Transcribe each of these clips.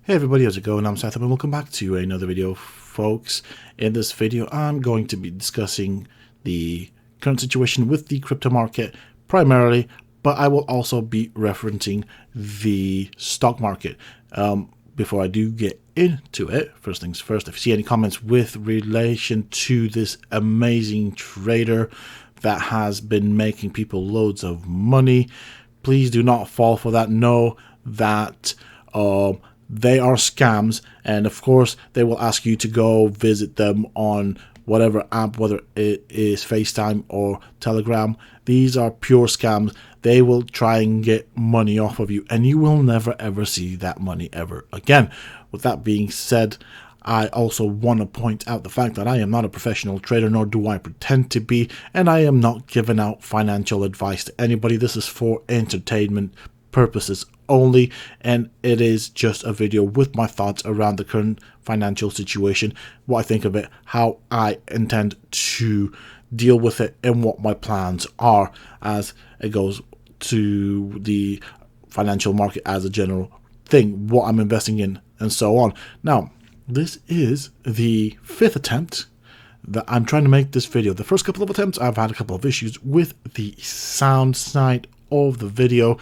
Hey everybody, how's it going? I'm Sethum and welcome back to another video, folks. In this video, I'm going to be discussing the current situation with the crypto market primarily, but I will also be referencing the stock market. Before I do get into it, first things first, if you see any comments with relation to this amazing trader that has been making people loads of money, please do not fall for that. Know that they are scams, and of course they will ask you to go visit them on whatever app, whether it is FaceTime or Telegram. These are pure scams. They will try and get money off of you, and you will never ever see that money ever again. With that being said, I also want to point out the fact that I am not a professional trader, nor do I pretend to be, and I am not giving out financial advice to anybody. This is for entertainment purposes only, and it is just a video with my thoughts around the current financial situation, what I think of it, how I intend to deal with it, and what my plans are as it goes to the financial market as a general thing, what I'm investing in, and so on. Now, this is the fifth attempt that I'm trying to make this video. The first couple of attempts, I've had a couple of issues with the sound side of the video,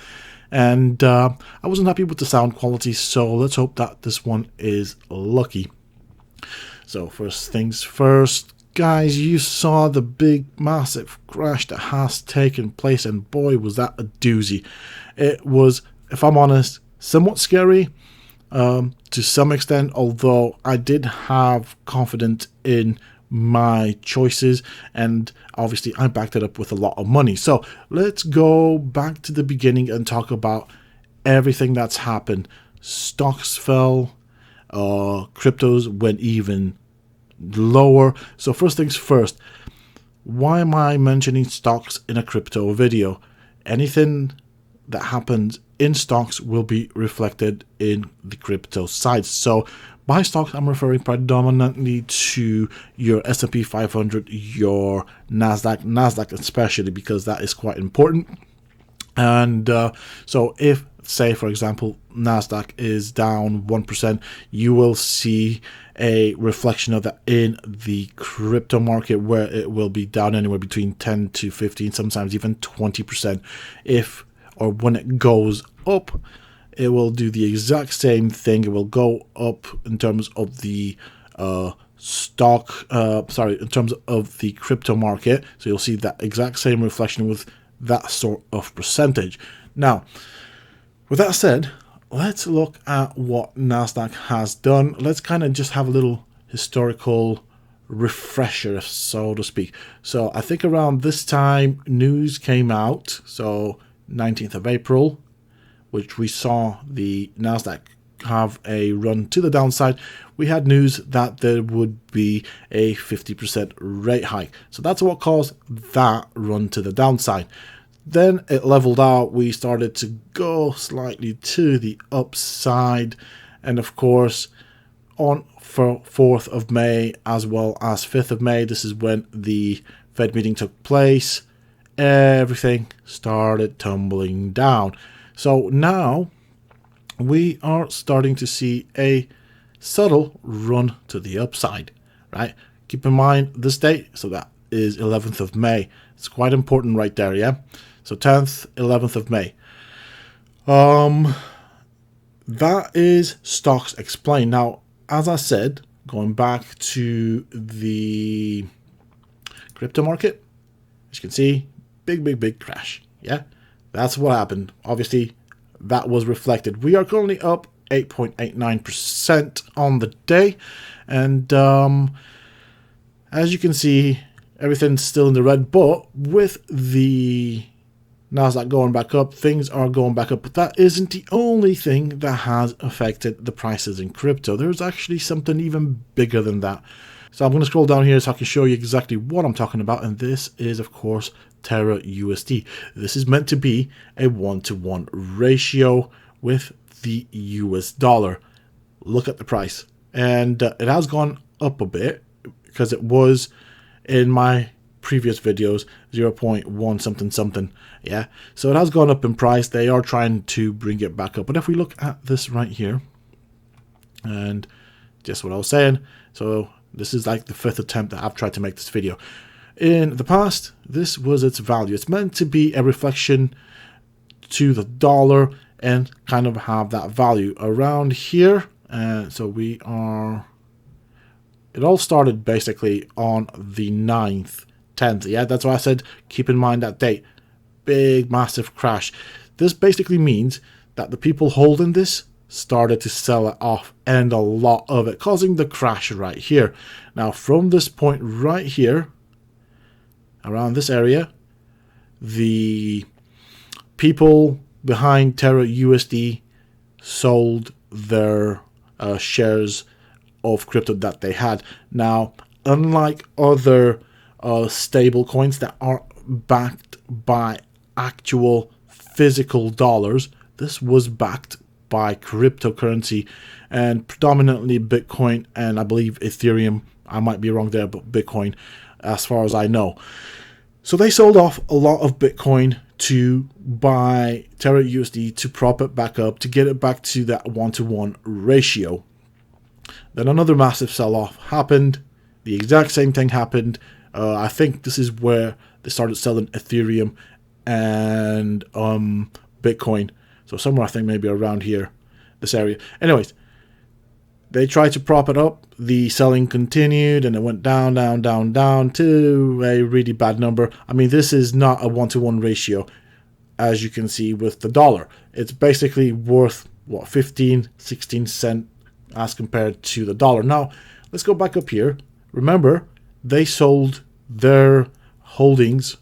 and I wasn't happy with the sound quality, so let's hope that this one is lucky. So first things first, guys, you saw the big massive crash that has taken place, and boy was that a doozy. It was, if I'm honest, somewhat scary to some extent, although I did have confidence in my choices, and obviously I backed it up with a lot of money. So let's go back to the beginning and talk about everything that's happened. Stocks fell, cryptos went even lower. So first things first, why am I mentioning stocks in a crypto video? Anything that happens in stocks will be reflected in the crypto side. So by stocks, I'm referring predominantly to your S&P 500, your Nasdaq especially, because that is quite important. And so if, say, for example, Nasdaq is down 1%, you will see a reflection of that in the crypto market, where it will be down anywhere between 10 to 15, sometimes even 20%. If or when it goes up, it will do the exact same thing. It will go up in terms of the in terms of the crypto market. So you'll see that exact same reflection with that sort of percentage. Now, with that said, let's look at what Nasdaq has done. Let's kind of just have a little historical refresher, so to speak. So I think around this time, news came out. So 19th of April, which we saw the Nasdaq have a run to the downside. We had news that there would be a 50% rate hike. So that's what caused that run to the downside. Then it leveled out. We started to go slightly to the upside. And of course, on 4th of May as well as 5th of May, this is when the Fed meeting took place, everything started tumbling down. So now we are starting to see a subtle run to the upside, right? Keep in mind this date, so that is 11th of May. It's quite important right there, yeah? So 10th, 11th of May. That is stocks explained. Now, as I said, going back to the crypto market, as you can see, big crash, yeah? That's what happened. Obviously, that was reflected. We are currently up 8.89% on the day. And as you can see, everything's still in the red. But with the Nasdaq going back up, things are going back up. But that isn't the only thing that has affected the prices in crypto. There's actually something even bigger than that. So I'm going to scroll down here so I can show you exactly what I'm talking about. And this is, of course, Terra USD. This is meant to be a 1-to-1 ratio with the US dollar. Look at the price. And it has gone up a bit because it was in my previous videos 0.1 something. Yeah. So it has gone up in price. They are trying to bring it back up. But if we look at this right here, And just what I was saying. So this is like the 5th attempt that I've tried to make this video. In the past, this was its value. It's meant to be a reflection to the dollar and kind of have that value around here. And so we are, it all started basically on the 9th, 10th. Yeah, that's why I said keep in mind that date. Big, massive crash. This basically means that the people holding this started to sell it off, and a lot of it, causing the crash right here. Now, from this point right here, around this area, the people behind Terra USD sold their shares of crypto that they had. Now, unlike other stable coins that are backed by actual physical dollars, this was backed by cryptocurrency, and predominantly Bitcoin, and I believe Ethereum. I might be wrong there, but Bitcoin, as far as I know. So they sold off a lot of Bitcoin to buy Terra USD to prop it back up, to get it back to that 1-to-1 ratio. Then another massive sell-off happened. The exact same thing happened. I think this is where they started selling Ethereum and Bitcoin. So somewhere, I think maybe around here, this area. Anyways, they tried to prop it up. The selling continued, and it went down, down, down, down to a really bad number. I mean, this is not a 1-to-1 ratio, as you can see with the dollar. It's basically worth, what, 15, 16 cents as compared to the dollar. Now, let's go back up here. Remember, they sold their holdings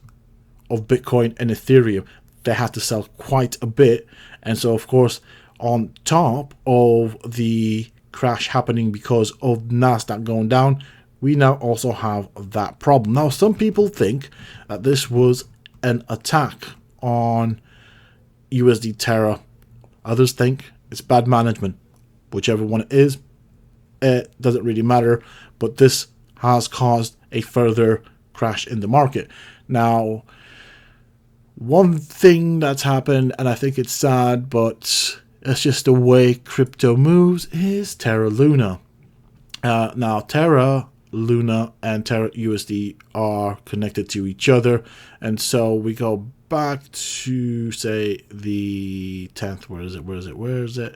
of Bitcoin and Ethereum. They had to sell quite a bit. And so, of course, on top of the crash happening because of NASDAQ going down, we now also have that problem. Now, some people think that this was an attack on USD Terra. Others think it's bad management. Whichever one it is, it doesn't really matter. But this has caused a further crash in the market. Now, one thing that's happened, and I think it's sad, but it's just the way crypto moves, is Terra Luna. Now, Terra Luna and Terra USD are connected to each other. And so we go back to, say, the 10th. Where is it?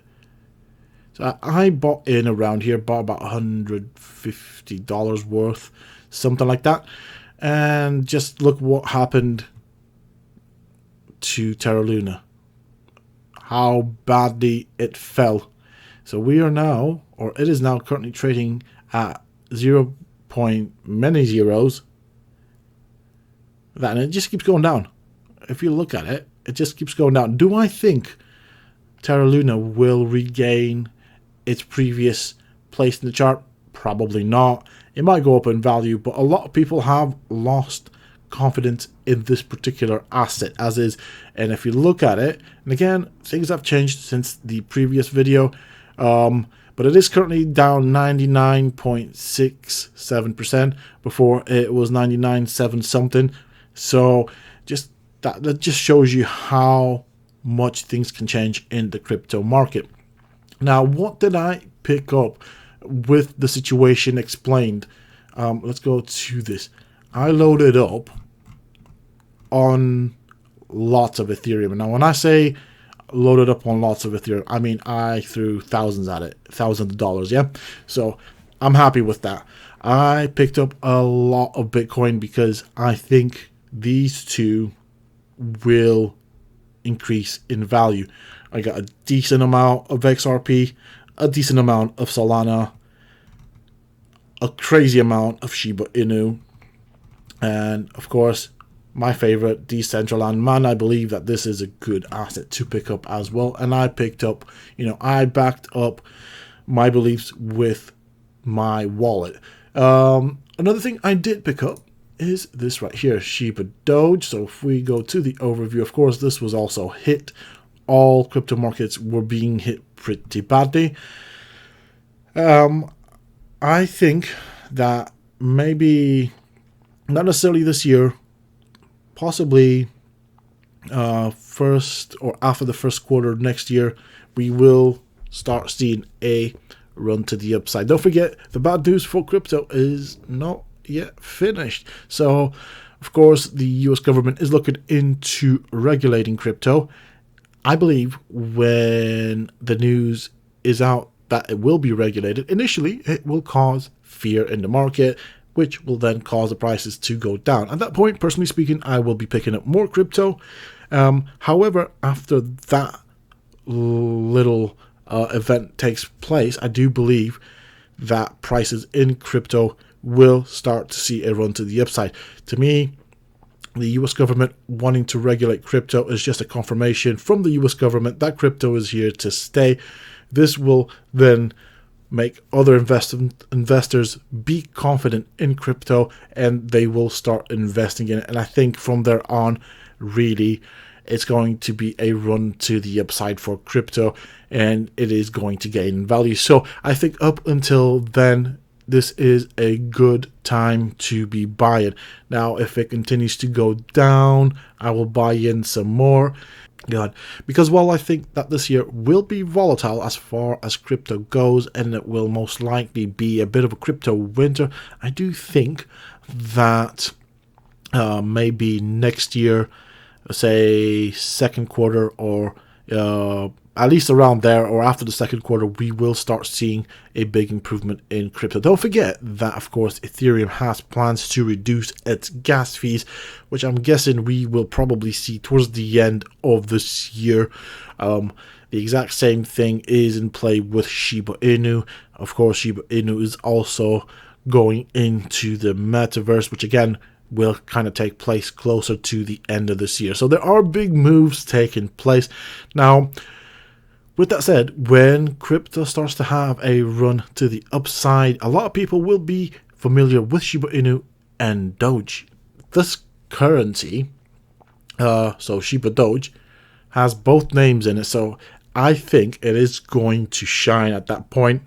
So I bought in around here, bought about $150 worth, something like that. And just look what happened to Terra Luna, how badly it fell. So we are now, or it is now currently trading at 0 point many zeros, that, and it just keeps going down. If you look at it, it just keeps going down. Do I think Terra Luna will regain its previous place in the chart? Probably not. It might go up in value, but a lot of people have lost confidence in this particular asset as is. And if you look at it, and again, things have changed since the previous video, but it is currently down 99.67%. Before it was 99.7 something. So just that just shows you how much things can change in the crypto market. Now, what did I pick up with the situation explained? Let's go to this. I loaded up on lots of Ethereum. Now, when I say loaded up on lots of Ethereum, I mean I threw thousands at it, thousands of dollars, yeah? So I'm happy with that. I picked up a lot of Bitcoin because I think these two will increase in value. I got a decent amount of XRP, a decent amount of Solana, a crazy amount of Shiba Inu, and of course my favorite, Decentraland. Man, I believe that this is a good asset to pick up as well. And I picked up, I backed up my beliefs with my wallet. Another thing I did pick up is this right here, Shiba Doge. So if we go to the overview, of course, this was also hit. All crypto markets were being hit pretty badly. I think that maybe not necessarily this year, possibly first or after the first quarter next year, we will start seeing a run to the upside. Don't forget, the bad news for crypto is not yet finished. So, of course, the US government is looking into regulating crypto. I believe when the news is out that it will be regulated, initially it will cause fear in the market, which will then cause the prices to go down. At that point, personally speaking, I will be picking up more crypto. However, after that little event takes place, I do believe that prices in crypto will start to see a run to the upside. To me, the US government wanting to regulate crypto is just a confirmation from the US government that crypto is here to stay. This will then make other investors be confident in crypto, and they will start investing in it. And I think from there on, really, it's going to be a run to the upside for crypto, and it is going to gain value. So I think up until then, this is a good time to be buying. Now, if it continues to go down, I will buy in some more. Because while I think that this year will be volatile as far as crypto goes, and it will most likely be a bit of a crypto winter, I do think that maybe next year, say second quarter, or at least around there, or after the second quarter, we will start seeing a big improvement in crypto. Don't forget that, of course, Ethereum has plans to reduce its gas fees, which I'm guessing we will probably see towards the end of this year. The exact same thing is in play with Shiba Inu. Of course, Shiba Inu is also going into the metaverse, which again will kind of take place closer to the end of this year. So there are big moves taking place. Now, with that said, when crypto starts to have a run to the upside, a lot of people will be familiar with Shiba Inu and Doge. This currency, so Shiba Doge, has both names in it, so I think it is going to shine at that point.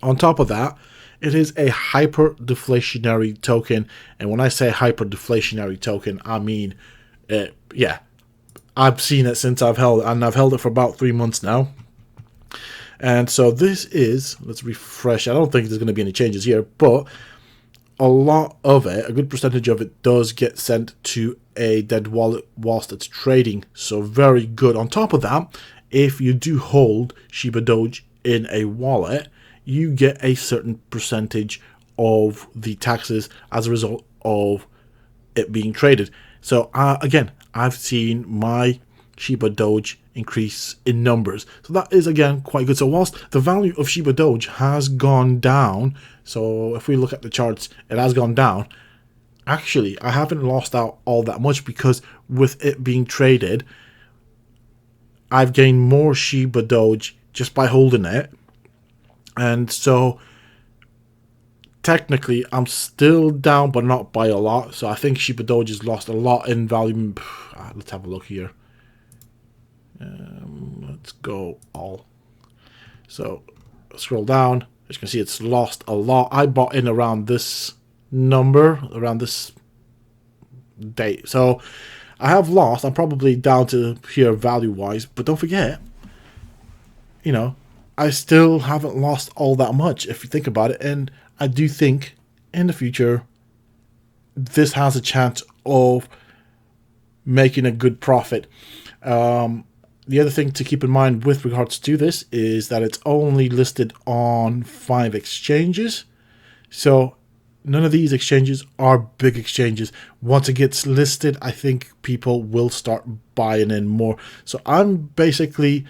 On top of that, it is a hyper-deflationary token, and when I say hyper-deflationary token, I mean, I've seen it since I've held it, and I've held it for about 3 months now. And so this is, let's refresh, I don't think there's going to be any changes here, but a lot of it, a good percentage of it, does get sent to a dead wallet whilst it's trading. So very good. On top of that, if you do hold Shiba Doge in a wallet, you get a certain percentage of the taxes as a result of it being traded. So again, I've seen my Shiba Doge increase in numbers. So that is, again, quite good. So whilst the value of Shiba Doge has gone down, so if we look at the charts, it has gone down. Actually, I haven't lost out all that much, because with it being traded, I've gained more Shiba Doge just by holding it. And so technically, I'm still down, but not by a lot. So I think Shiba Doge has lost a lot in value. Let's have a look here. Let's go all. So scroll down. As you can see, it's lost a lot. I bought in around this number, around this date. So I have lost. I'm probably down to here value-wise. But don't forget, I still haven't lost all that much if you think about it. And I do think in the future, this has a chance of making a good profit. The other thing to keep in mind with regards to this is that it's only listed on 5 exchanges. So none of these exchanges are big exchanges. Once it gets listed, I think people will start buying in more. So I'm basically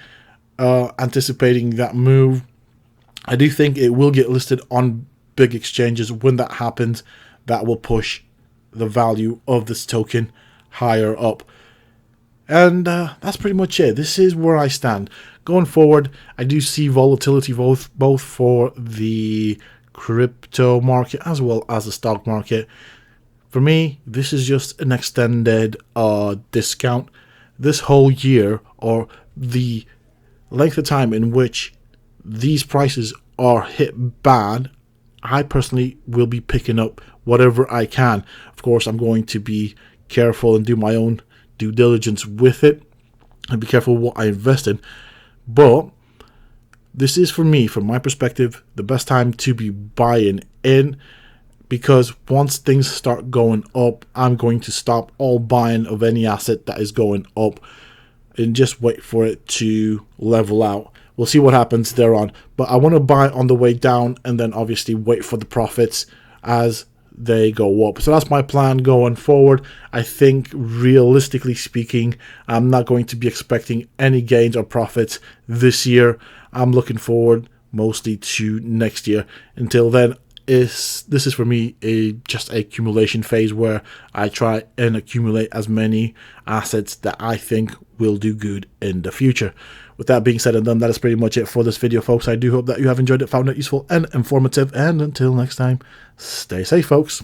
anticipating that move. I do think it will get listed on big exchanges. When that happens, that will push the value of this token higher up. And that's pretty much it. This is where I stand. Going forward, I do see volatility both for the crypto market as well as the stock market. For me, this is just an extended discount. This whole year, or the length of time in which these prices are hit bad, I personally will be picking up whatever I can. Of course, I'm going to be careful and do my own due diligence with it and be careful what I invest in. But this is, for me, from my perspective, the best time to be buying in, because once things start going up, I'm going to stop all buying of any asset that is going up and just wait for it to level out. We'll see what happens thereon, but I want to buy on the way down and then obviously wait for the profits as they go up. So that's my plan going forward. I think, realistically speaking, I'm not going to be expecting any gains or profits this year. I'm looking forward mostly to next year. Until then, this is for me just a accumulation phase where I try and accumulate as many assets that I think will do good in the future. With that being said and done, that is pretty much it for this video, folks. I do hope that you have enjoyed it, found it useful and informative, and until next time, stay safe, folks.